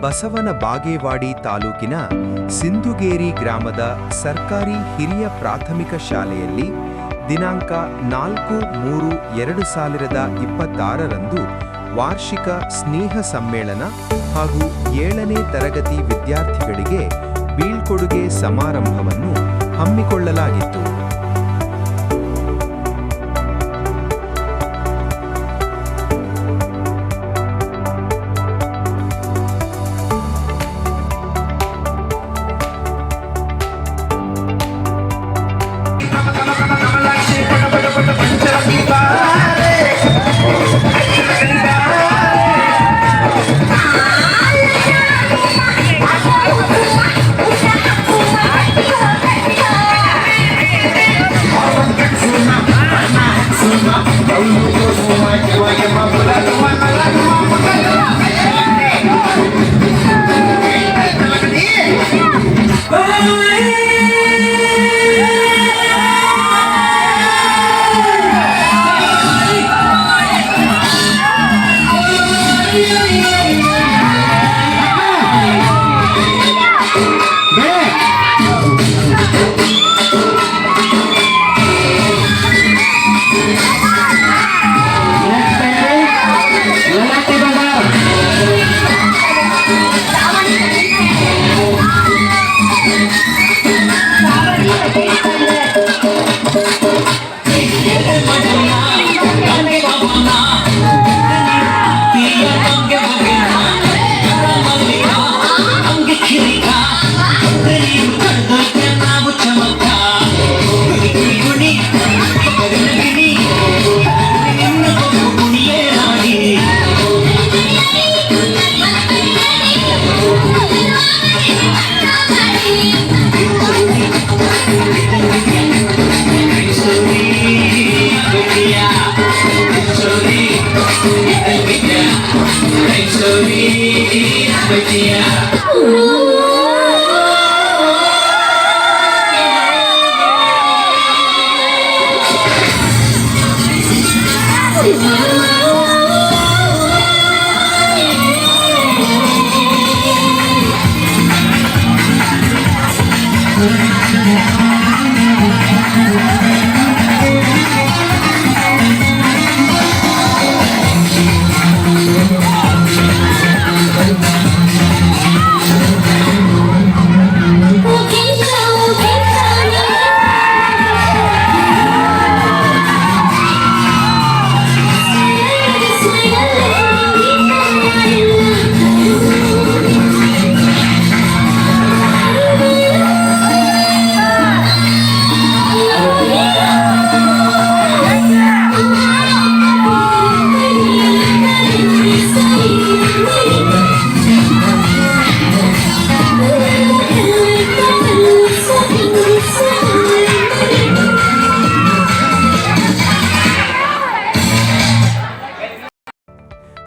ಬಸವನ ಬಾಗೇವಾಡಿ ತಾಲೂಕಿನ ಸಿಂಧುಗೇರಿ ಗ್ರಾಮದ ಸರ್ಕಾರಿ ಹಿರಿಯ ಪ್ರಾಥಮಿಕ ಶಾಲೆಯಲ್ಲಿ ದಿನಾಂಕ 4/3/2026ರಂದು ವಾರ್ಷಿಕ ಸ್ನೇಹ ಸಮ್ಮೇಳನ ಹಾಗೂ 7ನೇ ತರಗತಿ ವಿದ್ಯಾರ್ಥಿಗಳಿಗೆ ಬೀಳ್ಕೊಡುಗೆ ಸಮಾರಂಭವನ್ನು ಹಮ್ಮಿಕೊಳ್ಳಲಾಗಿತ್ತು.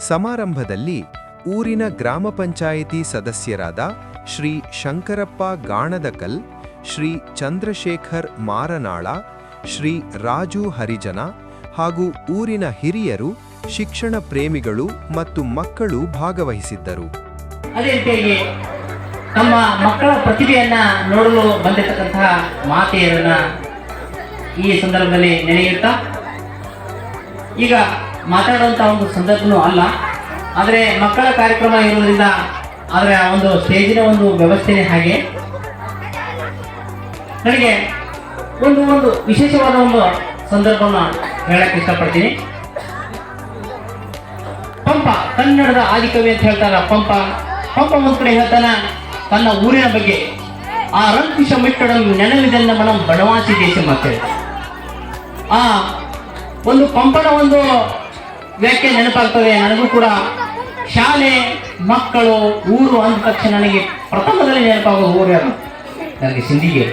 ಸಮಾರಂಭದಲ್ಲಿ ಊರಿನ ಗ್ರಾಮ ಪಂಚಾಯಿತಿ ಸದಸ್ಯರಾದ ಶ್ರೀ ಶಂಕರಪ್ಪ ಗಾಣದಕಲ್, ಶ್ರೀ ಚಂದ್ರಶೇಖರ್ ಮಾರನಾಳ, ಶ್ರೀ ರಾಜು ಹರಿಜನ ಹಾಗೂ ಊರಿನ ಹಿರಿಯರು, ಶಿಕ್ಷಣ ಪ್ರೇಮಿಗಳು ಮತ್ತು ಮಕ್ಕಳು ಭಾಗವಹಿಸಿದ್ದರು. ಅದೇ ರೀತಿಯಾಗಿ ತಮ್ಮ ಮಕ್ಕಳ ಪ್ರತಿಭೆಯನ್ನ ನೋಡಲು ಬಂದಿರತಕ್ಕಂತಹ ಮಾತೆಯರನ್ನ ಈ ಸಂದರ್ಭದಲ್ಲಿ ನೆನೆಯುತ್ತಾ, ಈಗ ಮಾತಾಡುವಂತಹ ಒಂದು ಸಂದರ್ಭನೂ ಅಲ್ಲ, ಆದರೆ ಮಕ್ಕಳ ಕಾರ್ಯಕ್ರಮ ಇರೋದ್ರಿಂದ ಅದರ ಒಂದು ಸ್ಟೇಜಿನ ಒಂದು ವ್ಯವಸ್ಥೆನೇ ಹಾಗೆ. ನನಗೆ ಒಂದು ವಿಶೇಷವಾದ ಒಂದು ಸಂದರ್ಭವನ್ನು ಹೇಳಕ್ಕೆ ಇಷ್ಟಪಡ್ತೀನಿ. ಪಂಪ ಕನ್ನಡದ ಆದಿಕವಿ ಅಂತ ಹೇಳ್ತಾರ. ಪಂಪ ಒಂದು ಕಡೆ ಹೇಳ್ತಾನ ತನ್ನ ಊರಿನ ಬಗ್ಗೆ, ಆ ರಂಕಿಷ ಮಿಟ್ಟಡ ನೆನವಿದೆಲ್ಲ ಮನಂ ಬಡವಾಸಿ ದೇಶ ಮತ್ತೆ. ಆ ಒಂದು ಪಂಪನ ಒಂದು ವ್ಯಾಖ್ಯೆ ನೆನಪಾಗ್ತದೆ ನನಗೂ ಕೂಡ. ಶಾಲೆ, ಮಕ್ಕಳು, ಊರು ಅಂದ ತಕ್ಷಣ ನನಗೆ ಪ್ರಥಮದಲ್ಲಿ ನೆನಪಾಗುವ ಊರು ಯಾರು? ನನಗೆ ಸಿಂಧಿಗೆ.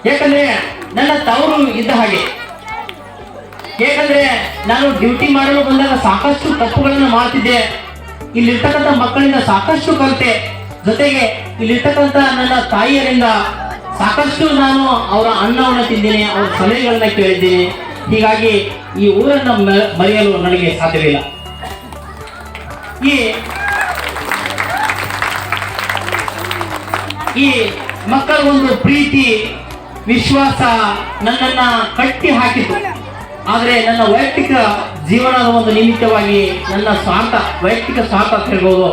ಯಾಕಂದ್ರೆ ನನ್ನ ತವರು ಇದ್ದ ಹಾಗೆ. ಯಾಕಂದ್ರೆ ನಾನು ಡ್ಯೂಟಿ ಮಾಡಲು ಬಂದಾಗ ಸಾಕಷ್ಟು ತಪ್ಪುಗಳನ್ನು ಮಾಡ್ತಿದ್ದೆ. ಇಲ್ಲಿರ್ತಕ್ಕಂಥ ಮಕ್ಕಳಿಂದ ಸಾಕಷ್ಟು ಕಲಿತೆ. ಜೊತೆಗೆ ಇಲ್ಲಿರ್ತಕ್ಕಂಥ ನನ್ನ ತಾಯಿಯರಿಂದ ಸಾಕಷ್ಟು ನಾನು ಅವರ ಅನ್ನವನ್ನು ತಿಂದೇನೆ, ಅವರ ಸಲಹೆಗಳನ್ನ ಕೇಳಿದ್ದೇನೆ. ಹೀಗಾಗಿ ಈ ಊರನ್ನು ಮರೆಯಲು ನನಗೆ ಸಾಧ್ಯವಿಲ್ಲ. ಈ ಈ ಮಕ್ಕಳ ಒಂದು ಪ್ರೀತಿ ವಿಶ್ವಾಸ ನನ್ನನ್ನ ಕಟ್ಟಿ ಹಾಕಿತು. ಆದರೆ ನನ್ನ ವೈಯಕ್ತಿಕ ಜೀವನದ ಒಂದು ನಿಮಿತ್ತವಾಗಿ ನನ್ನ ಸ್ವಾರ್ಥ, ವೈಯಕ್ತಿಕ ಸ್ವಾರ್ಥ ಅಂತ ಹೇಳ್ಬೋದು,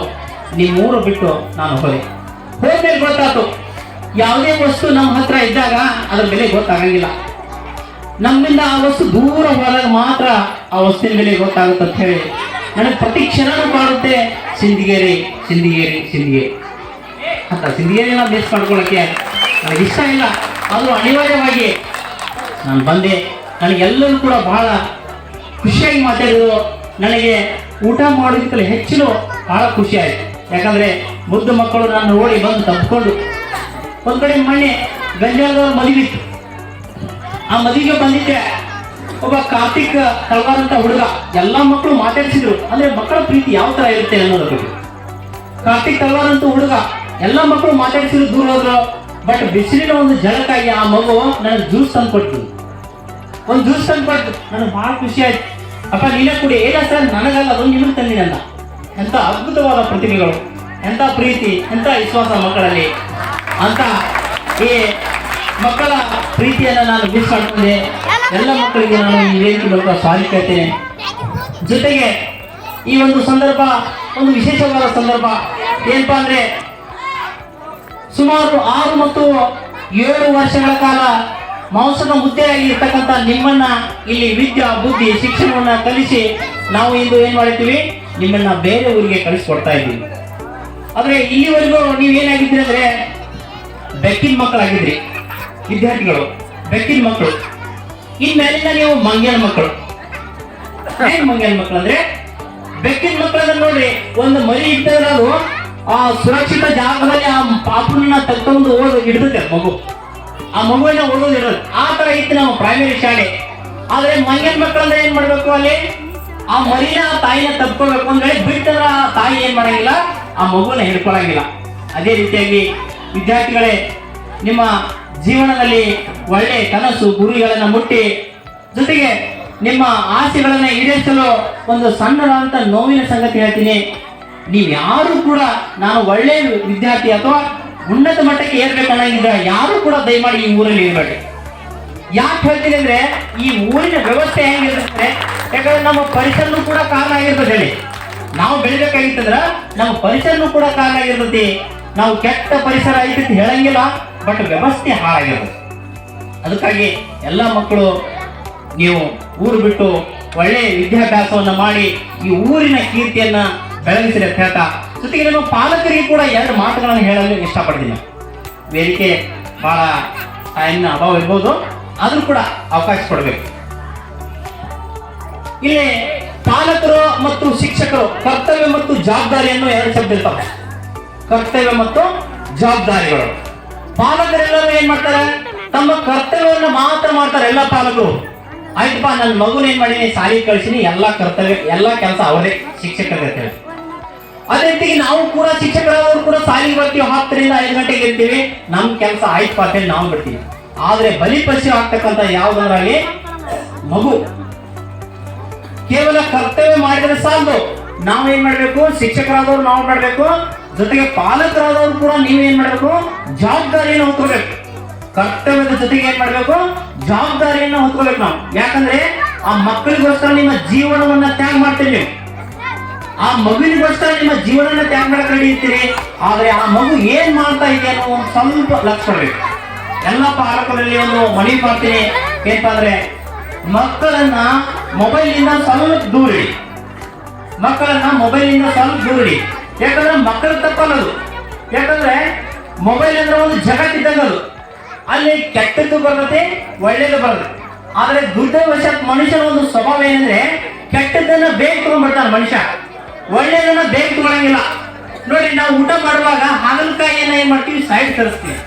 ನಿಮ್ಮೂರು ಬಿಟ್ಟು ನಾನು ಹೋದ್ಮೇಲೆ ಗೊತ್ತಾಯ್ತು, ಯಾವುದೇ ವಸ್ತು ನಮ್ಮ ಹತ್ರ ಇದ್ದಾಗ ಅದ್ರ ಬೆಲೆ ಗೊತ್ತಾಗಂಗಿಲ್ಲ. ನಮ್ಮಿಂದ ಆ ವಸ್ತು ದೂರ ಹೋದಾಗ ಮಾತ್ರ ಆ ವಸ್ತುವಿನ ಬೆಲೆ ಗೊತ್ತಾಗುತ್ತೆ ಅಂತ ಹೇಳಿ ನನಗೆ ಪ್ರತಿ ಕ್ಷಣನೂ ಕಾಡುತ್ತೆ, ಸಿಂದಿಗೇರಿ ಸಿಂದಿಗೇರಿ ಸಿಂದಿಗೇರಿ ಅಂತ. ಸಿಂದಿಗೇರಿನ ಬೇಸ್ ಮಾಡ್ಕೊಳ್ಳೋಕ್ಕೆ ನನಗೆ ಇಷ್ಟ ಇಲ್ಲ, ಆದರೂ ಅನಿವಾರ್ಯವಾಗಿ ನಾನು ಬಂದೆ. ನನಗೆಲ್ಲರೂ ಕೂಡ ಬಹಳ ಖುಷಿಯಾಗಿ ಮಾತಾಡಿದ್ರು. ನನಗೆ ಊಟ ಮಾಡೋದಕ್ಕೆಲ್ಲ ಹೆಚ್ಚು ಬಹಳ ಖುಷಿ ಆಯಿತು. ಯಾಕಂದರೆ ಮುದ್ದು ಮಕ್ಕಳು ನಾನು ನೋಡಿ ಬಂದು ತಪ್ಪಿಕೊಂಡು ಒಂದು ಕಡೆ ಮೊನ್ನೆ ಗಂಜಾಳದವ್ರ ಮದುವಿತ್ತು. ಆ ಮದುವೆಗೆ ಬಂದಿದ್ದೆ ಒಬ್ಬ ಕಾರ್ತಿಕ್ ತಳವಾರ್ ಅಂತ ಹುಡುಗ. ಎಲ್ಲ ಮಕ್ಕಳು ಮಾತಾಡಿಸಿದ್ರು, ಅಂದರೆ ಮಕ್ಕಳ ಪ್ರೀತಿ ಯಾವ ಥರ ಇರುತ್ತೆ ಅನ್ನೋದ್ರ ಬಗ್ಗೆ. ಕಾರ್ತಿಕ್ ತಳವಾರ್ ಅಂತ ಹುಡುಗ ಎಲ್ಲ ಮಕ್ಕಳು ಮಾತಾಡಿಸಿದ್ರು, ದೂರ ಹೋದ್ರು. ಬಟ್ ಬಿಸಿಲಿನ ಒಂದು ಜಳಕ್ಕಾಗಿ ಆ ಮಗು ನನಗೆ ಜ್ಯೂಸ್ ತಂದು ಕೊಟ್ಟು, ಒಂದು ಜ್ಯೂಸ್ ತಂದು ಕೊಟ್ಟು ನನಗೆ ಭಾಳ ಖುಷಿ ಆಯ್ತು. ಅಪ್ಪ ನೀನೇ ಕುಡಿ. ಇಲ್ಲ ಸರ್ ನನಗಲ್ಲ, ಅದು ನಿಮಗೆ ತಂದಿನಲ್ಲ. ಎಂಥ ಅದ್ಭುತವಾದ ಪ್ರತಿಭೆಗಳು, ಎಂಥ ಪ್ರೀತಿ, ಎಂಥ ವಿಶ್ವಾಸ ಮಕ್ಕಳಲ್ಲಿ ಅಂತ. ಈ ಮಕ್ಕಳ ಪ್ರೀತಿಯನ್ನು ನಾನು ಮಿಸ್ ಮಾಡ್ಕೊಂಡೆ. ಎಲ್ಲ ಮಕ್ಕಳಿಗೆ ನಾನು ಈ ವೇದಿಕೆ ಮೂಲಕ ಸಾರಿ ಕೇಳ್ತೇನೆ. ಜೊತೆಗೆ ಈ ಒಂದು ಸಂದರ್ಭ ಒಂದು ವಿಶೇಷವಾದ ಸಂದರ್ಭ. ಏನಪ್ಪಾ ಅಂದ್ರೆ, ಸುಮಾರು 6 ಮತ್ತು 7 ವರ್ಷಗಳ ಕಾಲ ಮಾಂಸದ ಮುದ್ದೆಯಾಗಿ ಇರ್ತಕ್ಕಂಥ ನಿಮ್ಮನ್ನ ಇಲ್ಲಿ ವಿದ್ಯಾ ಬುದ್ಧಿ ಶಿಕ್ಷಣವನ್ನ ಕಲಿಸಿ ನಾವು ಇಂದು ಏನ್ ಮಾಡಿರ್ತೀವಿ, ನಿಮ್ಮನ್ನ ಬೇರೆ ಊರಿಗೆ ಕಳಿಸ್ಕೊಡ್ತಾ ಇದ್ದೀವಿ. ಆದ್ರೆ ಇಲ್ಲಿವರೆಗೂ ನೀವೇನಾಗಿದ್ರಿ ಅಂದ್ರೆ ಬೆಕ್ಕಿನ ಮಕ್ಕಳಾಗಿದ್ರಿ, ವಿದ್ಯಾರ್ಥಿಗಳು ಬೆಕ್ಕಿನ ಮಕ್ಕಳು. ಇನ್ಮೇಲಿಂದ ನೀವು ಮಂಗ್ಯನ ಮಕ್ಕಳು. ಏನ್ ಮಂಗ್ಯನ ಮಕ್ಕಳು ಅಂದ್ರೆ, ಬೆಕ್ಕಿನ ಮಕ್ಕಳನ್ನ ನೋಡ್ರಿ, ಒಂದು ಮರಿ ಇರ್ತದ್ರೆ ಅದು ಆ ಸುರಕ್ಷಿತ ಜಾಗದಲ್ಲಿ ಆ ಪಾಪುನ ತಗೊಂಡು ಹಿಡಿದುತ್ತೆ ಮಗು. ಆ ಮಗುವಿನ ಓದೋದು ಇರೋದು ಆ ತರ ಇತ್ತು ನಮ್ಮ ಪ್ರೈಮರಿ ಶಾಲೆ. ಆದ್ರೆ ಮಂಗ್ಯನ ಮಕ್ಕಳಂದ್ರೆ ಏನ್ ಮಾಡ್ಬೇಕು, ಅಲ್ಲಿ ಆ ಮರಿನ ತಾಯಿನ ತಪ್ಕೋಬೇಕು ಅಂದ್ರೆ ಬಿಟ್ಟಂದ್ರೆ ಆ ತಾಯಿ ಏನ್ ಮಾಡಂಗಿಲ್ಲ, ಆ ಮಗುವನ್ನ ಹಿಡ್ಕೊಳಂಗಿಲ್ಲ. ಅದೇ ರೀತಿಯಾಗಿ ವಿದ್ಯಾರ್ಥಿಗಳೇ, ನಿಮ್ಮ ಜೀವನದಲ್ಲಿ ಒಳ್ಳೆ ಕನಸು ಗುರಿಗಳನ್ನ ಮುಟ್ಟಿ, ಜೊತೆಗೆ ನಿಮ್ಮ ಆಸೆಗಳನ್ನ ಈಡೇರಿಸಲು ಒಂದು ಸಣ್ಣದಾದಂತ ನೋವಿನ ಸಂಗತಿ ಹೇಳ್ತೀನಿ. ನೀವು ಯಾರು ಕೂಡ ನಾನು ಒಳ್ಳೆ ವಿದ್ಯಾರ್ಥಿ ಅಥವಾ ಉನ್ನತ ಮಟ್ಟಕ್ಕೆ ಏರ್ಬೇಕನ್ನಂಗಿದ್ರೆ ಯಾರು ಕೂಡ ದಯಮಾಡಿ ಈ ಊರಲ್ಲಿ ಇರಬೇಡಿ. ಯಾಕೆ ಹೇಳ್ತೀನಿ ಅಂದ್ರೆ, ಈ ಊರಿನ ವ್ಯವಸ್ಥೆ ಹೆಂಗಿರುತ್ತೆ, ಯಾಕಂದ್ರೆ ನಮ್ಮ ಪರಿಸರನೂ ಕೂಡ ಕಾರಣ ಆಗಿರ್ತದೆ. ಹೇಳಿ, ನಾವು ಬೆಳಿಬೇಕಾಗಿತ್ತಂದ್ರ ನಮ್ಮ ಪರಿಸರನೂ ಕೂಡ ಕಾರಣ ಆಗಿರ್ತೈತಿ. ನಾವು ಕೆಟ್ಟ ಪರಿಸರ ಐತಿ ಹೇಳಂಗಿಲ್ಲ, ಬಟ್ ವ್ಯವಸ್ಥೆ ಹಾಳಾಗಿರ್ತದೆ. ಅದಕ್ಕಾಗಿ ಎಲ್ಲ ಮಕ್ಕಳು ನೀವು ಊರು ಬಿಟ್ಟು ಒಳ್ಳೆ ವಿದ್ಯಾಭ್ಯಾಸವನ್ನ ಮಾಡಿ ಈ ಊರಿನ ಕೀರ್ತಿಯನ್ನ ಬೆಳಗಿಸಿರಿ ಅಂತ ಹೇಳ್ತಾ, ಜೊತೆಗೆ ನಮ್ಮ ಪಾಲಕರಿಗೆ ಕೂಡ 2 ಮಾತುಗಳನ್ನು ಹೇಳಲು ಇಷ್ಟಪಡ್ತೀನಿ. ವೇದಿಕೆ ಬಹಳ ಟೈಮ್ನ ಅಭಾವ ಇರ್ಬೋದು, ಆದ್ರೂ ಕೂಡ ಅವಕಾಶ ಕೊಡಬೇಕು. ಇಲ್ಲಿ ಪಾಲಕರು ಮತ್ತು ಶಿಕ್ಷಕರು ಕರ್ತವ್ಯ ಮತ್ತು ಜವಾಬ್ದಾರಿಯನ್ನು 2 ಶಬ್ದ ಇರ್ತಾವೆ. ಕರ್ತವ್ಯ ಮತ್ತು ಜವಾಬ್ದಾರಿಗಳು. ಪಾಲಕರೆಲ್ಲರೂ ಏನ್ ಮಾಡ್ತಾರೆ, ತಮ್ಮ ಕರ್ತವ್ಯವನ್ನು ಮಾತ್ರ ಮಾಡ್ತಾರೆ. ಎಲ್ಲ ಪಾಲಕರು ಆಯ್ತಪ್ಪ, ನನ್ನ ಮಗುನ ಏನ್ ಮಾಡೀನಿ, ಶಾಲೆಗೆ ಕಳಿಸಿನಿ, ಎಲ್ಲ ಕರ್ತವ್ಯ ಎಲ್ಲ ಕೆಲಸ ಅವರೇ ಶಿಕ್ಷಕರ. ಅದೇ ರೀತಿ ನಾವು ಕೂಡ ಶಿಕ್ಷಕರಾದವರು ಕೂಡ ಶಾಲೆಗೆ ಬರ್ತೀವಿ, 10 ರಿಂದ 5 ಗಂಟೆಗೆ ಇರ್ತೀವಿ, ನಮ್ ಕೆಲಸ ಆಯ್ತು ಅಂತೇಳಿ ನಾವು ಬಿಡ್ತೀವಿ. ಆದ್ರೆ ಬಲಿಪಶು ಆಗ್ತಕ್ಕಂಥ ಯಾವುದರಲ್ಲಿ ಮಗು ಕೇವಲ ಕರ್ತವ್ಯ ಮಾಡಿದ್ರೆ ಸಾಲದು. ನಾವೇನ್ ಮಾಡ್ಬೇಕು, ಶಿಕ್ಷಕರಾದವ್ರು ನಾವು ಮಾಡ್ಬೇಕು, ಜೊತೆಗೆ ಪಾಲಕರಾದವ್ರು ಕೂಡ ನೀವೇನ್ ಮಾಡ್ಬೇಕು, ಜವಾಬ್ದಾರಿಯನ್ನು ಹೊತ್ಕೋಬೇಕು. ಕರ್ತವ್ಯದ ಜೊತೆಗೆ ಏನ್ ಮಾಡ್ಬೇಕು, ಜವಾಬ್ದಾರಿಯನ್ನು ಹೊತ್ಕೋಬೇಕು ನಾವು. ಯಾಕಂದ್ರೆ ಆ ಮಕ್ಕಳಿಗೋಸ್ಕರ ನಿಮ್ಮ ಜೀವನವನ್ನ ತ್ಯಾಗ ಮಾಡ್ತೀವಿ, ಆ ಮಗುವಿಗೋಸ್ಕರ ನಿಮ್ಮ ಜೀವನ ತ್ಯಾಗ ಮಾಡಕ್ ರೆಡಿ ಇರ್ತೀರಿ. ಆದ್ರೆ ಆ ಮಗು ಏನ್ ಮಾಡ್ತಾ ಇದೆ ಅನ್ನೋ ಒಂದು ಸ್ವಲ್ಪ ಲಕ್ಷ ಕೊಡ್ಬೇಕು. ಎಲ್ಲ ಪಾಲಕರಲ್ಲಿ ಒಂದು ಮನವಿ ಮಾಡ್ತೀನಿ, ಏನಪ್ಪಾ ಅಂದ್ರೆ ಮಕ್ಕಳನ್ನ ಮೊಬೈಲಿಂದ ಸ್ವಲ್ಪ ದೂರ ಇಡಿ. ಮಕ್ಕಳನ್ನ ಮೊಬೈಲಿಂದ ಸ್ವಲ್ಪ ದೂರ ಇಡಿ. ಯಾಕಂದ್ರೆ ಮಕ್ಕಳ ತಪ್ಪಲ್ಲದು. ಯಾಕಂದ್ರೆ ಮೊಬೈಲ್ ಅಂದ್ರೆ ಒಂದು ಜಗತ್ತಿದ್ದಂಗದು. ಅಲ್ಲಿ ಕೆಟ್ಟದ್ದು ಬರ್ತದೆ, ಒಳ್ಳೇದು ಬರ್ತದೆ. ಆದ್ರೆ ದುರ್ದೈವಶಾತ್ ಮನುಷ್ಯನ ಒಂದು ಸ್ವಭಾವ ಏನಂದ್ರೆ, ಕೆಟ್ಟದ್ದನ್ನ ಬೇಗ ತಗೊಂಡ್ಬಿಡ್ತಾನೆ ಮನುಷ್ಯ, ಒಳ್ಳೇದನ್ನ ಬೇಗ ತಗೊಳಂಗಿಲ್ಲ. ನೋಡಿ, ನಾವು ಊಟ ಮಾಡುವಾಗ ಹಾಗಲಕಾಯಿಯನ್ನ ಏನ್ ಮಾಡ್ತೀವಿ, ಸೈಡ್ ತರಿಸ್ತೀವಿ.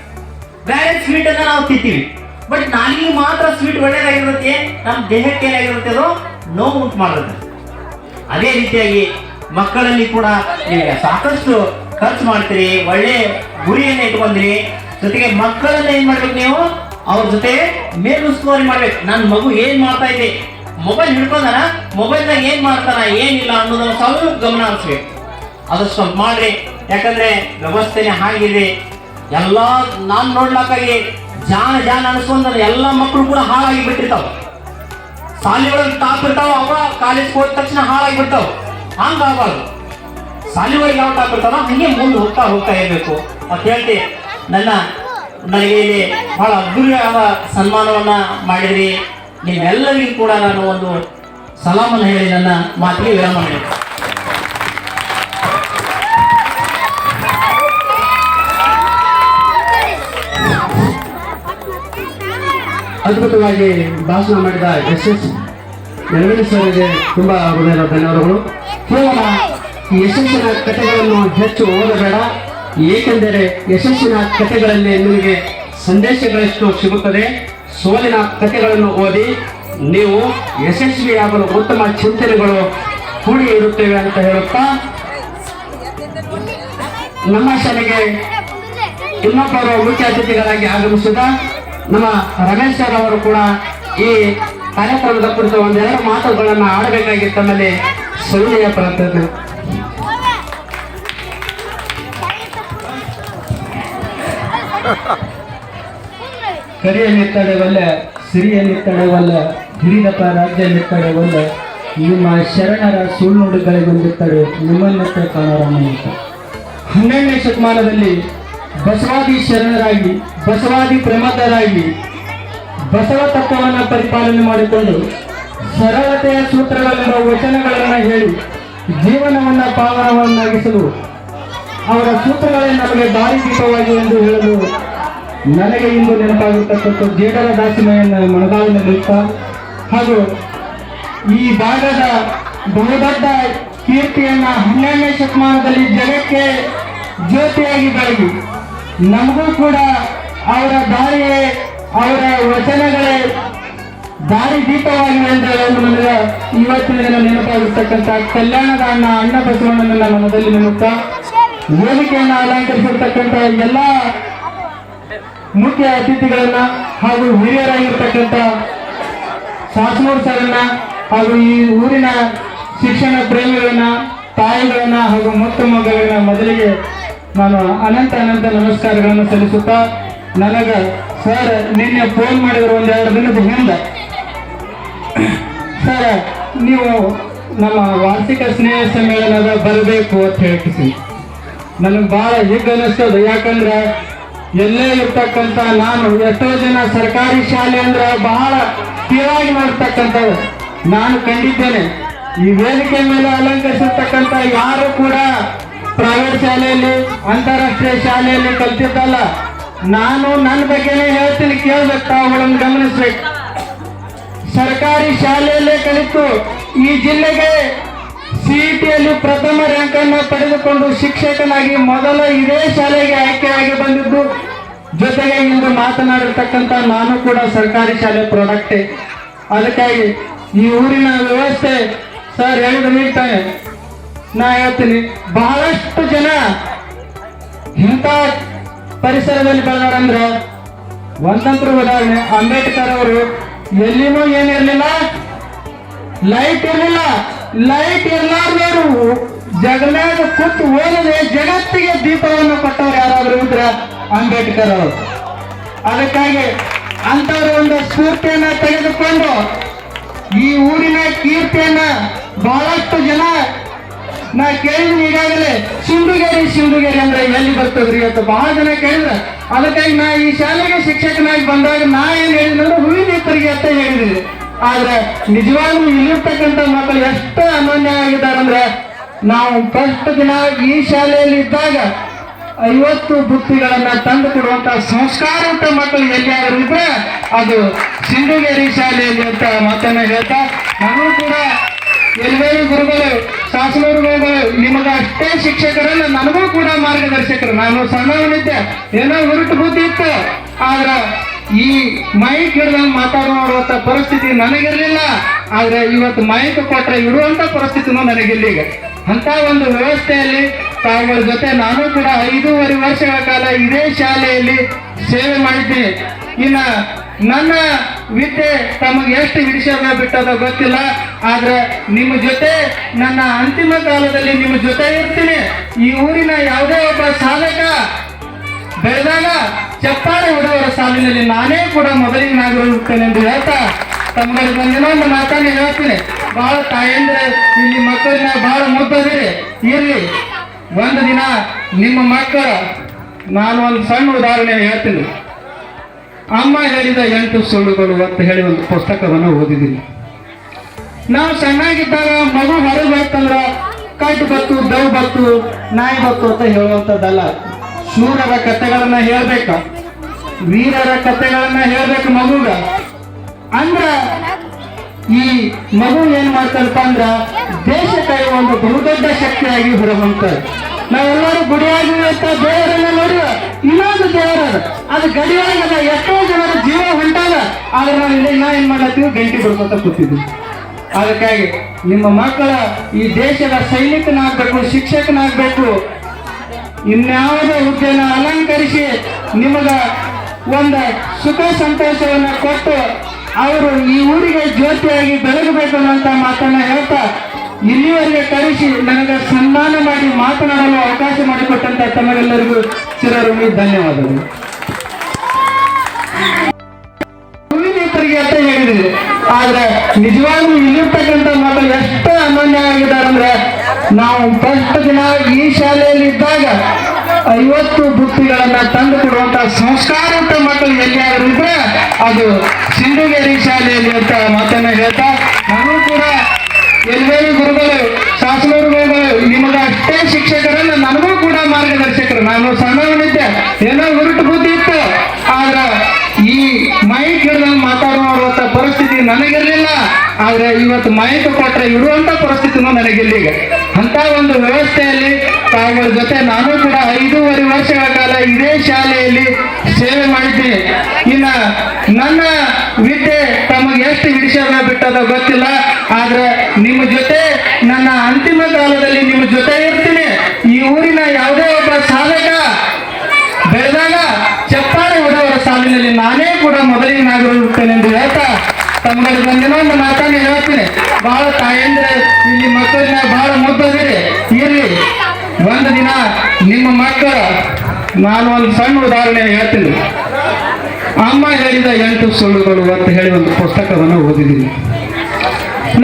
ಬೇರೆ ಸ್ವೀಟ್ ಅನ್ನ ನಾವು ತಿಂತೀವಿ, ಬಟ್ ನಾಲಿಗೆ ಮಾತ್ರ ಸ್ವೀಟ್ ಒಳ್ಳೇದಾಗಿರುತ್ತೆ, ನಮ್ಮ ದೇಹಕ್ಕೆ ಏನಾಗಿರುತ್ತೆ, ಅದು ನೋವು ಉಂಟು ಮಾಡುತ್ತೆ. ಅದೇ ರೀತಿಯಾಗಿ ಮಕ್ಕಳಲ್ಲಿ ಕೂಡ ನೀವು ಸಾಕಷ್ಟು ಖರ್ಚು ಮಾಡ್ತೀರಿ, ಒಳ್ಳೆ ಗುರಿಯನ್ನ ಇಟ್ಕೊಂಡ್ರಿ. ಜೊತೆಗೆ ಮಕ್ಕಳನ್ನ ಏನ್ ಮಾಡ್ಬೇಕು, ನೀವು ಅವ್ರ ಜೊತೆ ಮೇಲುಸ್ತುವಾರಿ ಮಾಡ್ಬೇಕು. ನನ್ನ ಮಗು ಏನ್ ಮಾಡ್ತಾ ಇದೆ, ಮೊಬೈಲ್ ಹಿಡ್ಕೊಂಡಾನ, ಮೊಬೈಲ್ದಾಗ ಏನ್ ಮಾಡ್ತಾನ ಏನಿಲ್ಲ ಅನ್ನೋದನ್ನ ಸ್ವಲ್ಪ ಗಮನ ಹರಿಸ್ಬೇಕು. ಅದು ಸ್ವಲ್ಪ ಮಾಡ್ರಿ. ಯಾಕಂದ್ರೆ ವ್ಯವಸ್ಥೆನೆ ಹಾಗಿದೆ. ಎಲ್ಲ ನಾನು ನೋಡ್ಲಕ್ಕಾಗಿ ಜಾನ ಜಾನ ಅನ್ಸ್ಕೊಂಡ್ರೆ ಎಲ್ಲ ಮಕ್ಕಳು ಕೂಡ ಹಾಳಾಗಿ ಬಿಟ್ಟಿರ್ತಾವ. ಶಾಲೆ ಒಳಗೆ ಟಾಪ್ ಇರ್ತಾವ, ಅವ ಕಾಲೇಜ್ ಹೋದ ತಕ್ಷಣ ಹಾಳಾಗಿ ಬಿಡ್ತಾವ. ಹಂಗಾಗಬಾರ್ದು. ಶಾಲೆ ಒಳಗೆ ಯಾವ ಟಾಪ್ ಇರ್ತಾವ ಹಂಗೆ ಮುಂದೆ ಹೋಗ್ತಾ ಹೋಗ್ತಾ ಇರಬೇಕು ಅಂತ ಹೇಳ್ತಿ. ನನಗೆ ಇಲ್ಲಿ ಬಹಳ ಅದ್ದೂರಿಯಾದ ಸನ್ಮಾನವನ್ನ ಮಾಡಿದ್ರಿ. ನೀವೆಲ್ಲರಿಗೂ ಕೂಡ ನಾನು ಒಂದು ಸಲಾಮನ್ನು ಹೇಳಿ ನನ್ನ ಮಾತಿಗೆ ವಿರಾಮ ನೀಡಿ. ಅದ್ಭುತವಾಗಿ ಭಾಷಣ ಮಾಡಿದ SS ಯಲಗೇರಿ ಸರ್ಗೆ ತುಂಬಾ ಹೃದಯದ ಧನ್ಯವಾದಗಳು. ಕೇವಲ ಯಶಸ್ಸಿನ ಕಥೆಗಳನ್ನು ಹೆಚ್ಚು ಓದಬೇಡ, ಏಕೆಂದರೆ ಯಶಸ್ಸಿನ ಕಥೆಗಳಲ್ಲಿ ನಿಮಗೆ ಸಂದೇಶಗಳೆಷ್ಟು ಸಿಗುತ್ತದೆ. ಸೋಲಿನ ಕಥೆಗಳನ್ನು ಓದಿ ನೀವು ಯಶಸ್ವಿಯಾಗಲು ಉತ್ತಮ ಚಿಂತನೆಗಳು ಕೂಡಿ ಇರುತ್ತೇವೆ ಅಂತ ಹೇಳುತ್ತಾ, ನಮ್ಮ ಶಾಲೆಗೆ ಇನ್ನೊಬ್ಬರು ಮುಖ್ಯ ಅತಿಥಿಗಳಾಗಿ ಆಗಮಿಸಿದ ನಮ್ಮ ರಮೇಶ್ ಸರ್ ಅವರು ಕೂಡ ಈ ಕಾರ್ಯಕ್ರಮದ ಕುರಿತು ಒಂದೆರಡು ಮಾತುಗಳನ್ನು ಆಡಬೇಕಾಗಿ ತಮ್ಮಲ್ಲಿ ಸೌಲಭ್ಯ ಪ್ರಾರ್ಥನೆ. ಕರಿಯನ್ನಿತ್ತಡೆವಲ್ಲ, ಸಿರಿಯನ್ನಿತ್ತಡೆವಲ್ಲ, ಹಿರಿದಪ್ಪ ರಾಜ್ಯನ್ನಿತ್ತಡೆವಲ್ಲ, ನಿಮ್ಮ ಶರಣರ ಸುಳ್ಳುನುಡಿಗಳಿಗೊಂದಿತ್ತಡೆ ನಿಮ್ಮನ್ನತ್ತೆ ಕಾಣರಾಮಂತ. 12ನೇ ಶತಮಾನದಲ್ಲಿ ಬಸವಾದಿ ಶರಣರಾಗಿ, ಬಸವಾದಿ ಪ್ರಮಥರಾಗಿ ಬಸವ ತತ್ವವನ್ನು ಪರಿಪಾಲನೆ ಮಾಡಿಕೊಂಡು ಸರಳತೆಯ ಸೂತ್ರಗಳೆಂಬ ವಚನಗಳನ್ನು ಹೇಳಿ ಜೀವನವನ್ನು ಪಾವನವನ್ನಾಗಿಸಲು ಅವರ ಸೂತ್ರಗಳೇ ನಮಗೆ ದಾರಿದೀಪವಾಗಿ ಎಂದು ಹೇಳಲು ನನಗೆ ಇಂದು ನೆನಪಾಗಿರ್ತಕ್ಕಂಥ ಜೇಡರ ದಾಸಿಮಯ್ಯನ ಮನಗಾವಿನಲ್ಲಿತ್ತ ಹಾಗೂ ಈ ಭಾಗದ ಬಹುದೊಡ್ಡ ಕೀರ್ತಿಯನ್ನ 12ನೇ ಶತಮಾನದಲ್ಲಿ ಜಗಕ್ಕೆ ಜ್ಯೋತಿಯಾಗಿ ಬೆಳಗಿ ನಮಗೂ ಕೂಡ ಅವರ ದಾರಿಯೇ, ಅವರ ವಚನಗಳೇ ದಾರಿ ದೀಪವಾಗಿವೆ ಅಂತ ಹೇಳಲು ನನಗೆ ಇವತ್ತಿನ ದಿನ ನೆನಪಾಗಿರ್ತಕ್ಕಂಥ ಕಲ್ಯಾಣದ ಅಣ್ಣ ಬಸವಣ್ಣನ ಮನದಲ್ಲಿ ನೆನಪುತ್ತಾ ವೇದಿಕೆಯನ್ನು ಅಲಂಕರಿಸಿರ್ತಕ್ಕಂಥ ಎಲ್ಲ ಮುಖ್ಯ ಅತಿಥಿಗಳನ್ನ ಹಾಗೂ ಹಿರಿಯರಾಗಿರ್ತಕ್ಕಂಥ ಸಾಸ್ನೂರ್ ಸರ್ನ ಹಾಗೂ ಈ ಊರಿನ ಶಿಕ್ಷಣ ಪ್ರೇಮಿಗಳನ್ನ, ತಾಯಿಗಳನ್ನ ಹಾಗೂ ಮೊತ್ತ ಮಗಳನ್ನ ಮೊದಲಿಗೆ ನಾನು ಅನಂತ ನಮಸ್ಕಾರಗಳನ್ನು ಸಲ್ಲಿಸುತ್ತಾ, ನನಗ ಸರ್ ನಿನ್ನೆ ಫೋನ್ ಮಾಡಿದ್ರು ಒಂದೆರಡು ದಿನದ ಹಿಂದೆ, ಸರ್ ನೀವು ನಮ್ಮ ವಾರ್ಷಿಕ ಸ್ನೇಹ ಸಮ್ಮೇಳನದ ಬರಬೇಕು ಅಂತ ಹೇಳ್ತೀವಿ. ನನಗೆ ಬಹಳ ಹಿಗ್ಗ ಅನಿಸ್ತದೆ. ಯಾಕಂದ್ರೆ ಎಲ್ಲೇ ಇರ್ತಕ್ಕಂಥ ನಾನು ಎಷ್ಟೋ ಜನ ಸರ್ಕಾರಿ ಶಾಲೆ ಅಂದ್ರೆ ಬಹಳ ಕೀಳಾಗಿ ಮಾಡ್ತಕ್ಕಂಥದ್ದು ನಾನು ಕಂಡಿದ್ದೇನೆ. ಈ ವೇದಿಕೆ ಮೇಲೆ ಅಲಂಕರಿಸಿರ್ತಕ್ಕಂಥ ಯಾರು ಕೂಡ ಪ್ರೈವೇಟ್ ಶಾಲೆಯಲ್ಲಿ, ಅಂತಾರಾಷ್ಟ್ರೀಯ ಶಾಲೆಯಲ್ಲಿ ಕಲ್ತಿದ್ದಲ್ಲ. ನಾನು ನನ್ನ ಬಗ್ಗೆನೇ ಹೇಳ್ತೀನಿ, ಕೇಳ್ಬೇಕು, ತಾವುಗಳನ್ನು ಗಮನಿಸ್ಬೇಕು. ಸರ್ಕಾರಿ ಶಾಲೆಯಲ್ಲೇ ಕಲಿತು ಈ ಜಿಲ್ಲೆಗೆ CETಯಲ್ಲಿ ಪ್ರಥಮ ರ್ಯಾಂಕ್ ಅನ್ನು ಪಡೆದುಕೊಂಡು ಶಿಕ್ಷಕನಾಗಿ ಮೊದಲ ಇದೇ ಶಾಲೆಗೆ ಆಯ್ಕೆಯಾಗಿ ಬಂದಿದ್ದು. ಜೊತೆಗೆ ಇಂದು ಮಾತನಾಡಿರ್ತಕ್ಕಂಥ ನಾನು ಕೂಡ ಸರ್ಕಾರಿ ಶಾಲೆ ಪ್ರಾಡಕ್ಟೇ. ಅದಕ್ಕಾಗಿ ಈ ಊರಿನ ವ್ಯವಸ್ಥೆ ಸರ್ ಹೇಳಿದ ನೀಡ್ತಾನೆ. ನಾ ಹೇಳ್ತೀನಿ, ಬಹಳಷ್ಟು ಜನ ಇಂಥ ಪರಿಸರದಲ್ಲಿ ಬೆಳೆದಾರಂದ್ರೆ ಒಂದಂತರೂ ಉದಾಹರಣೆ, ಅಂಬೇಡ್ಕರ್ ಅವರು ಎಲ್ಲಿನೂ ಏನಿರಲಿಲ್ಲ, ಲೈಟ್ ಇರಲಿಲ್ಲ. ಲೈಟ್ ಇರ್ಲಾರ್ದವರು ಜಗಮ್ಯಾಗ ಕೂತು ಓದದೆ ಜಗತ್ತಿಗೆ ದೀಪವನ್ನು ಕೊಟ್ಟವ್ರು ಯಾರಾದ್ರೂ ಇದ್ರ ಅಂಬೇಡ್ಕರ್ ಅವರು. ಅದಕ್ಕಾಗಿ ಅಂತವ್ರ ಒಂದು ಸ್ಫೂರ್ತಿಯನ್ನ ತೆಗೆದುಕೊಂಡು ಈ ಊರಿನ ಕೀರ್ತಿಯನ್ನ ಬಹಳಷ್ಟು ಜನ ನಾ ಕೇಳಿದ್ರಿ ಈಗಾಗಲೇ. ಸಿಂಧುಗೇರಿ ಅಂದ್ರೆ ಎಲ್ಲಿ ಬರ್ತದ್ರಿ ಅಂತ ಬಹಳ ಜನ ಕೇಳಿದ್ರ. ಅದಕ್ಕಾಗಿ ನಾ ಈ ಶಾಲೆಗೆ ಶಿಕ್ಷಕನಾಗಿ ಬಂದಾಗ ನಾ ಏನ್ ಹೇಳಿದ್ರೆ ಹುಯಿದೀಪರಿಗೆ ಅಂತ ಹೇಳಿದ್ರಿ. ಆದ್ರೆ ನಿಜವಾಗ್ಲೂ ಇಲ್ಲಿರ್ತಕ್ಕಂಥ ಮಕ್ಕಳು ಎಷ್ಟು ಅನನ್ಯ ಆಗಿದ್ದಾರಂದ್ರೆ, ನಾವು ಫಸ್ಟ್ ದಿನ ಈ ಶಾಲೆಯಲ್ಲಿ ಇದ್ದಾಗ 50 ಬುತ್ತಿಗಳನ್ನ ತಂದು ಕೊಡುವಂತ ಸಂಸ್ಕಾರಯುತ ಮಕ್ಕಳು ಎಲ್ಲಿಯಾದರೂ ಇದ್ರೆ ಅದು ಸಿಂಧುಗೇರಿ ಶಾಲೆಯಲ್ಲಿ ಅಂತ ಮಾತನ್ನ ಹೇಳ್ತಾ, ನಾನು ಕೂಡ ಎಲ್ಲರೂ ಗುರುಗಳು, ಶಾಸನೂರು ಗುರುಗಳು ನಿಮಗೆ ಅಷ್ಟೇ ಶಿಕ್ಷಕರಲ್ಲ, ನನಗೂ ಕೂಡ ಮಾರ್ಗದರ್ಶಕರು. ನಾನು ಸಣ್ಣವನಿದ್ದೆ, ಏನೋ ಹುರುಟು ಬುದ್ಧಿ ಇತ್ತು, ಆದ್ರೆ ಈ ಮೈಕ್ ಹಿಡಿದಂಗೆ ಮಾತಾಡುವಂತ ಪರಿಸ್ಥಿತಿ ನನಗಿರ್ಲಿಲ್ಲ. ಆದ್ರೆ ಇವತ್ತು ಮೈಕ್ ಕೊಟ್ರೆ ಇಡುವಂತ ಪರಿಸ್ಥಿತಿನೂ ನನಗಿಲ್ಲೀಗ. ಅಂತ ಒಂದು ವ್ಯವಸ್ಥೆಯಲ್ಲಿ ತಾವುಗಳ ಜೊತೆ ನಾನು ಕೂಡ 5.5 ವರ್ಷಗಳ ಕಾಲ ಇದೇ ಶಾಲೆಯಲ್ಲಿ ಸೇವೆ ಮಾಡಿದ್ದೀನಿ. ಇನ್ನ ನನ್ನ ವಿದ್ಯೆ ತಮಗೆ ಎಷ್ಟು ಹಿಡಿಸೋದ ಬಿಟ್ಟದ ಗೊತ್ತಿಲ್ಲ. ಆದ್ರೆ ನಿಮ್ಮ ಜೊತೆ ನನ್ನ ಅಂತಿಮ ಕಾಲದಲ್ಲಿ ನಿಮ್ಮ ಜೊತೆ ಇರ್ತೀನಿ. ಈ ಊರಿನ ಯಾವುದೇ ಒಬ್ಬ ಸಾಧಕ ಬೆಳೆದಾಗ ಚಪ್ಪಾಳೆ ಹೊಡೆಯುವವರ ಸಾಲಿನಲ್ಲಿ ನಾನೇ ಕೂಡ ಮೊದಲಿಗೆ ನಾಗರಿಕರುತ್ತೇನೆ ಎಂದು ಹೇಳ್ತಾ ತಮಗೆ ಒಂದಿನೊಂದು ಮಾತನ್ನು ಹೇಳ್ತೀನಿ. ಬಹಳ ತಾಯಂದ್ರೆ ಇಲ್ಲಿ ಮಕ್ಕಳನ್ನ ಬಹಳ ಮುದ್ದದಿರಿ ಇರ್ಲಿ. ಒಂದು ದಿನ ನಿಮ್ಮ ಮಕ್ಕಳ ನಾನು ಒಂದು ಸಣ್ಣ ಉದಾಹರಣೆ ಹೇಳ್ತೀನಿ. ಅಮ್ಮ ಹೇಳಿದ 8 ಸುಳ್ಳುಗಳು ಅಂತ ಹೇಳಿ ಒಂದು ಪುಸ್ತಕವನ್ನು ಓದಿದ್ದೀನಿ. ನಾವು ಸಣ್ಣಾಗಿದ್ದಾಗ ಮಗು ಹೊರಗೆ ಹೋಗ್ತಂದ್ರೆ ಕಟ್ಟು ಬತ್ತು, ದವ್ ಬತ್ತು, ನಾಯಿ ಬತ್ತು ಅಂತ ಹೇಳುವಂಥದ್ದಲ್ಲ. ಶೂರರ ಕಥೆಗಳನ್ನ ಹೇಳ್ಬೇಕ, ವೀರರ ಕಥೆಗಳನ್ನ ಹೇಳ್ಬೇಕು ಮಗುಗ. ಅಂದ್ರ ಈ ಮಗು ಏನ್ ಮಾಡ್ತಂತ ಅಂದ್ರ ದೇಶ ಕಾಯುವ ಒಂದು ಬಹುದೊಡ್ಡ ಶಕ್ತಿಯಾಗಿ ಹೊರಹೊಂತ. ನಾವೆಲ್ಲರೂ ಗುಡಿಯಾಗಿ ದೇವರನ್ನ ನೋಡುವ, ಇನ್ನೊಂದು ದೇವರ ಅದು ಗಡಿಯಾಗಲ್ಲ. ಎಷ್ಟೋ ಜನರ ಜೀವ ಹೊಂಟಾಗ ಆದ್ರೆ ನಾವು ಏನ್ ಮಾಡತ್ತೀವಿ, ಗಂಟೆ ಬಿಡ್ಕೊತ ಕೂತಿದ್ವಿ. ಅದಕ್ಕಾಗಿ ನಿಮ್ಮ ಮಕ್ಕಳ ಈ ದೇಶದ ಸೈನಿಕನಾಗಬೇಕು, ಶಿಕ್ಷಕನಾಗಬೇಕು, ಇನ್ಯಾವುದೇ ಹುದ್ದೆನ ಅಲಂಕರಿಸಿ ನಿಮಗ ಒಂದು ಸುಖ ಸಂತೋಷವನ್ನ ಕೊಟ್ಟು ಅವರು ಈ ಊರಿಗೆ ಜ್ಯೋತಿಯಾಗಿ ಬೆಳಗಬೇಕು ಅನ್ನುವಂತ ಮಾತನ್ನ ಹೇಳ್ತಾ ಇಲ್ಲಿವರೆಗೆ ಕರೆಸಿ ನನಗೆ ಸನ್ಮಾನ ಮಾಡಿ ಮಾತನಾಡಲು ಅವಕಾಶ ಮಾಡಿಕೊಟ್ಟಂತ ತಮಗೆಲ್ಲರಿಗೂ ಚಿರಋಣಿ ಧನ್ಯವಾದಗಳು. ಅಂತ ಹೇಳಿದ್ರಿ, ಆದ್ರೆ ನಿಜವಾಗ್ಲೂ ಇಲ್ಲಿರ್ತಕ್ಕಂಥ ಮಕ್ಕಳು ಎಷ್ಟು ಅನನ್ಯ ಆಗಿದ್ದಾರೆ ಅಂದ್ರೆ, ನಾವು ಫಸ್ಟ್ ದಿನ ಈ ಶಾಲೆಯಲ್ಲಿ ಇದ್ದಾಗ 50 ಬುತ್ತಿಗಳನ್ನ ತಂದು ಕೊಡುವಂತ ಸಂಸ್ಕಾರಯುತ ಮಕ್ಕಳು ಎಲ್ಲಿಯಾದ್ರೂ ಇದ್ರೆ ಅದು ಸಿಂಧುಗೇರಿ ಶಾಲೆಯಲ್ಲಿ ಅಂತ ಮಾತನ್ನ ಹೇಳ್ತಾ, ನಾನು ಕೂಡ ಎಲ್ಲೇರಿ ಗುರುಗಳು, ಶಾಸನೂರು ಗುರುಗಳು ನಿಮಗೆ ಅಷ್ಟೇ ಶಿಕ್ಷಕರನ್ನ ನನಗೂ ಕೂಡ ಮಾರ್ಗದರ್ಶಕರು. ನಾನು ಸಣ್ಣವನಿದ್ದೆ, ಏನೋ ಉರುಟು ಬುದ್ಧಿ ಇತ್ತು, ಆದ್ರೆ ಈ ಮೈಕ್ ಹಿಡಿದಂಗೆ ಮಾತಾಡುವಂತ ಪರಿಸ್ಥಿತಿ ನನಗಿರ್ಲಿಲ್ಲ. ಆದ್ರೆ ಇವತ್ತು ಮೈಕ್ ಕೊಟ್ರೆ ಇಡುವಂತ ಪರಿಸ್ಥಿತಿನೂ ನನಗಿಲ್ಲಿಗ. ಅಂತ ಒಂದು ವ್ಯವಸ್ಥೆಯಲ್ಲಿ ತಾವುಗಳ ಜೊತೆ ನಾನು ಕೂಡ 5.5 ವರ್ಷಗಳ ಕಾಲ ಇದೇ ಶಾಲೆಯಲ್ಲಿ ಸೇವೆ ಮಾಡಿದ್ದೀನಿ. ಇನ್ನ ನನ್ನ ವಿದ್ಯೆ ತಮಗೆ ಎಷ್ಟು ಹಿಡಿಸೋದ ಬಿಟ್ಟದ ಗೊತ್ತಿಲ್ಲ, ಆದ್ರೆ ನಿಮ್ಮ ಜೊತೆ ನನ್ನ ಅಂತಿಮ ಕಾಲದಲ್ಲಿ ನಿಮ್ಮ ಜೊತೆ ಇರ್ತೀನಿ. ಈ ಊರಿನ ಯಾವುದೇ ಒಬ್ಬ ಸಾಧಕ ಬೆಳೆದಾಗ ಚಪ್ಪಾಳೆ ಹೊಡೆಯುವವರ ಸಾಲಿನಲ್ಲಿ ನಾನೇ ಕೂಡ ಮೊದಲಿಗೆ ನಾಗರಿಕರುತ್ತೇನೆ ಎಂದು ಹೇಳ್ತಾ ತಮಗೆ ಒಂದಿನೊಂದು ಮಾತನ್ನು ಹೇಳ್ತೀನಿ. ಬಹಳ ತಾಯಂದ್ರೆ ಇಲ್ಲಿ ಮಕ್ಕಳನ್ನ ಬಹಳ ಮುದ್ದದಿರಿ ಇರ್ಲಿ. ಒಂದು ದಿನ ನಿಮ್ಮ ಮಕ್ಕಳ ನಾನು ಒಂದು ಸಣ್ಣ ಉದಾಹರಣೆ ಹೇಳ್ತೀನಿ. ಅಮ್ಮ ಹೇಳಿದ 8 ಸುಳ್ಳುಗಳು ಅಂತ ಹೇಳಿ ಒಂದು ಪುಸ್ತಕವನ್ನು ಓದಿದ್ದೀನಿ.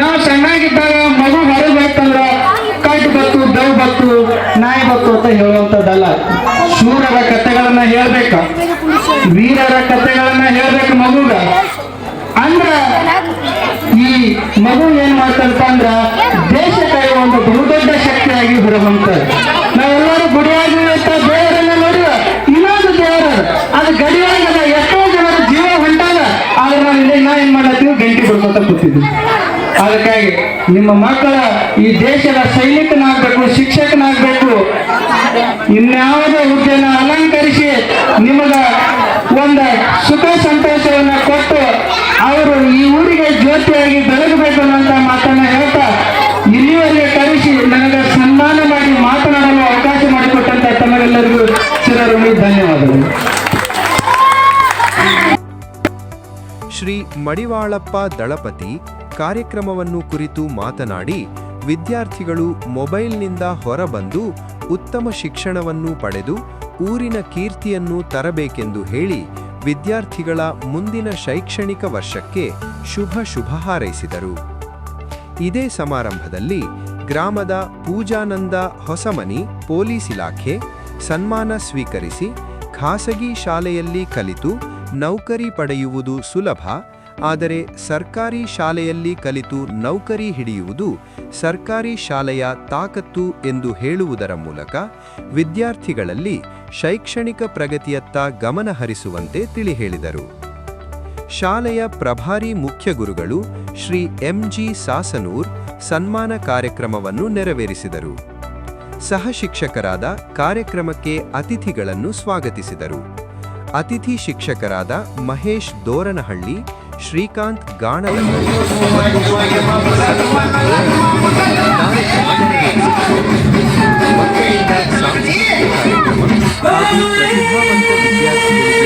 ನಾವು ಸಣ್ಣಾಗಿದ್ದಾಗ ಮಗು ಹೊರಗೆ ಹೋಗ್ತಂದ್ರ ಕಟ್ಟು ಬತ್ತು, ದವ್ ಬತ್ತು, ನಾಯಿ ಬತ್ತು ಅಂತ ಹೇಳುವಂಥದ್ದಲ್ಲ. ಶೂರರ ಕಥೆಗಳನ್ನ ಹೇಳ್ಬೇಕ, ವೀರರ ಕಥೆಗಳನ್ನ ಹೇಳ್ಬೇಕು ಮಗುಗ. ಅಂದ್ರ ಈ ಮಗು ಏನ್ ಮಾಡ್ತಂತ ಅಂದ್ರ ದೇಶ ಕಾಯುವ ಒಂದು ಬಹುದೊಡ್ಡ ಶಕ್ತಿಯಾಗಿ ಹೊರಹೊಂತ. ನಾವೆಲ್ಲರೂ ಗುಡಿಯಾಗಿ ದೇವರನ್ನ ನೋಡುವ, ಇನ್ನೊಂದು ದೇವರ ಅದು ಗಡಿಯಾಗಲ್ಲ. ಎಷ್ಟೋ ಜನರ ಜೀವ ಹೊಂಟಾಗ ಆದ್ರೆ ನಾವು ಏನ್ ಮಾಡತ್ತೀವಿ, ಗಂಟೆ ಬಿಡ್ಕೊತ ಕೂತಿದ್ವಿ. ಅದಕ್ಕಾಗಿ ನಿಮ್ಮ ಮಕ್ಕಳ ಈ ದೇಶದ ಸೈನಿಕನಾಗಬೇಕು, ಶಿಕ್ಷಕನಾಗಬೇಕು, ಇನ್ಯಾವುದೇ ಹುದ್ದೆನ ಅಲಂಕರಿಸಿ ನಿಮಗ ಒಂದು ಸುಖ ಸಂತೋಷವನ್ನ ಕೊಟ್ಟು ಅವರು ಈ ಊರಿಗೆ ಜ್ಯೋತಿಯಾಗಿ ಬೆಳಗಬೇಕು ಅನ್ನುವಂತ ಮಾತನ್ನ ಹೇಳ್ತಾ ಇಲ್ಲಿವರೆಗೆ ಕರೆಸಿ ನನಗೆ ಸನ್ಮಾನ ಮಾಡಿ ಮಾತನಾಡಲು ಅವಕಾಶ ಮಾಡಿಕೊಟ್ಟಂತ ತಮಗೆಲ್ಲರಿಗೂ ಚಿರಋಣಿ ಧನ್ಯವಾದಗಳು. ಶ್ರೀ ಮಡಿವಾಳಪ್ಪ ದಳಪತಿ ಕಾರ್ಯಕ್ರಮವನ್ನು ಕುರಿತು ಮಾತನಾಡಿ, ವಿದ್ಯಾರ್ಥಿಗಳು ಮೊಬೈಲ್ನಿಂದ ಹೊರಬಂದು ಉತ್ತಮ ಶಿಕ್ಷಣವನ್ನು ಪಡೆದು ಊರಿನ ಕೀರ್ತಿಯನ್ನು ತರಬೇಕೆಂದು ಹೇಳಿ ವಿದ್ಯಾರ್ಥಿಗಳ ಮುಂದಿನ ಶೈಕ್ಷಣಿಕ ವರ್ಷಕ್ಕೆ ಶುಭ ಹಾರೈಸಿದರು. ಇದೇ ಸಮಾರಂಭದಲ್ಲಿ ಗ್ರಾಮದ ಪೂಜಾನಂದ ಹೊಸಮನಿ ಪೊಲೀಸ್ ಇಲಾಖೆ ಸನ್ಮಾನ ಸ್ವೀಕರಿಸಿ, ಖಾಸಗಿ ಶಾಲೆಯಲ್ಲಿ ಕಲಿತು ನೌಕರಿ ಪಡೆಯುವುದು ಸುಲಭ, ಆದರೆ ಸರ್ಕಾರಿ ಶಾಲೆಯಲ್ಲಿ ಕಲಿತು ನೌಕರಿ ಹಿಡಿಯುವುದು ಸರ್ಕಾರಿ ಶಾಲೆಯ ತಾಕತ್ತು ಎಂದು ಹೇಳುವುದರ ಮೂಲಕ ವಿದ್ಯಾರ್ಥಿಗಳಲ್ಲಿ ಶೈಕ್ಷಣಿಕ ಪ್ರಗತಿಯತ್ತ ಗಮನ ಹರಿಸುವಂತೆ ತಿಳಿ ಹೇಳಿದರು. ಶಾಲೆಯ ಪ್ರಭಾರಿ ಮುಖ್ಯ ಗುರುಗಳು ಶ್ರೀ MG ಸಾಸನೂರ್ ಸನ್ಮಾನ ಕಾರ್ಯಕ್ರಮವನ್ನು ನೆರವೇರಿಸಿದರು. ಸಹ ಶಿಕ್ಷಕರಾದ ಕಾರ್ಯಕ್ರಮಕ್ಕೆ ಅತಿಥಿಗಳನ್ನು ಸ್ವಾಗತಿಸಿದರು. ಅತಿಥಿ ಶಿಕ್ಷಕರಾದ ಮಹೇಶ್ ದೋರನಹಳ್ಳಿ, ಶ್ರೀಕಾಂತ್ ಗಾಣದಹಳ್ಳಿ ಪ್ರತಿಭಾವಂತ ವಿದ್ಯಾರ್ಥಿಗಳಿಗೆ